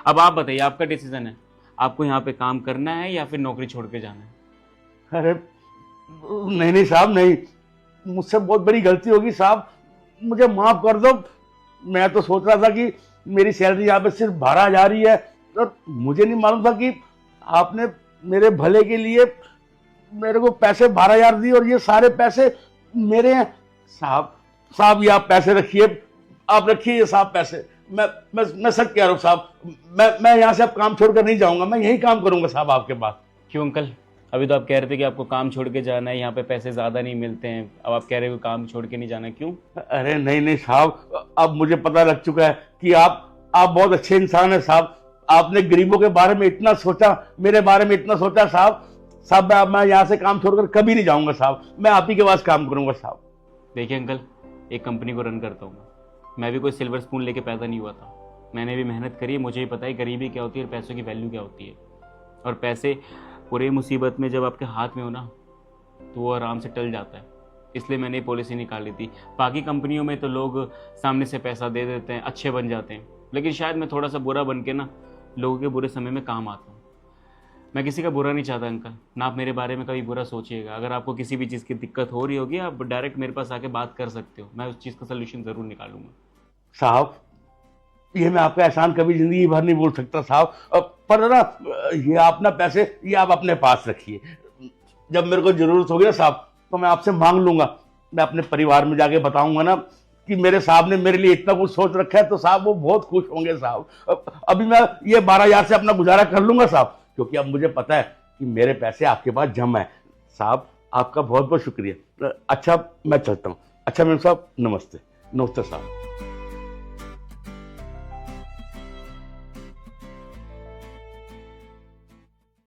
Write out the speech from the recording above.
अब आप बताइए, आपका डिसीजन है, आपको यहाँ पे काम करना है या फिर नौकरी छोड़ के जाना है? अरे नहीं नहीं साहब, नहीं, मुझसे बहुत बड़ी गलती होगी साहब, मुझे माफ कर दो। मैं तो सोच रहा था कि मेरी सैलरी यहाँ पे सिर्फ 12,000 ही है, और मुझे नहीं मालूम था कि आपने मेरे भले के लिए मेरे को पैसे 12,000 दिए, और ये सारे पैसे मेरे हैं। साहब साहब ये आप पैसे रखिए, आप रखिए ये साहब पैसे। मैं सच कह रहा हूँ साहब, मैं यहाँ से अब काम छोड़कर नहीं जाऊंगा, मैं यही काम करूंगा साहब आपके पास। क्यों अंकल? अभी तो आप कह रहे थे कि आपको काम छोड़ के जाना है, यहाँ पे पैसे ज़्यादा नहीं मिलते हैं, अब आप कह रहे हो काम छोड़ के नहीं जाना, क्यों? अरे नहीं नहीं साहब, अब मुझे पता लग चुका है कि आप बहुत अच्छे इंसान हैं साहब। आपने गरीबों के बारे में इतना सोचा, मेरे बारे में इतना सोचा साहब। साहब मैं यहाँ से काम छोड़कर कभी नहीं जाऊंगा साहब, मैं आप ही के पास काम करूंगा साहब। देखिए अंकल, एक कंपनी को रन करता हूँ मैं भी कोई सिल्वर स्पून लेके पैदा नहीं हुआ था। मैंने भी मेहनत करी है, मुझे ही पता है गरीबी क्या होती है और पैसों की वैल्यू क्या होती है। और पैसे पूरे मुसीबत में जब आपके हाथ में हो ना, तो वो आराम से टल जाता है। इसलिए मैंने ये पॉलिसी निकाली थी। बाकी कंपनियों में तो लोग सामने से पैसा दे देते हैं, अच्छे बन जाते हैं, लेकिन शायद मैं थोड़ा सा बुरा बन के ना लोगों के बुरे समय में काम आता हूँ। मैं किसी का बुरा नहीं चाहता अंकल, ना आप मेरे बारे में कभी बुरा सोचिएगा। अगर आपको किसी भी चीज़ की दिक्कत हो रही होगी, आप डायरेक्ट मेरे पास आके बात कर सकते हो, मैं उस चीज़ का सलूशन ज़रूर निकालूंगा। साहब ये मैं आपका एहसान कभी जिंदगी भर नहीं भूल सकता साहब। पर ना ये आप ना पैसे ये आप अपने पास रखिए, जब मेरे को जरूरत होगी ना साहब तो मैं आपसे मांग लूंगा। मैं अपने परिवार में जाके बताऊंगा ना कि मेरे साहब ने मेरे लिए इतना कुछ सोच रखा है, तो साहब वो बहुत खुश होंगे साहब। अभी मैं ये 12,000 से अपना गुजारा कर लूंगा साहब, क्योंकि अब मुझे पता है कि मेरे पैसे आपके पास जमा है। साहब आपका बहुत बहुत शुक्रिया। अच्छा मैं चलता हूँ। अच्छा मैम साहब, नमस्ते। नमस्ते साहब।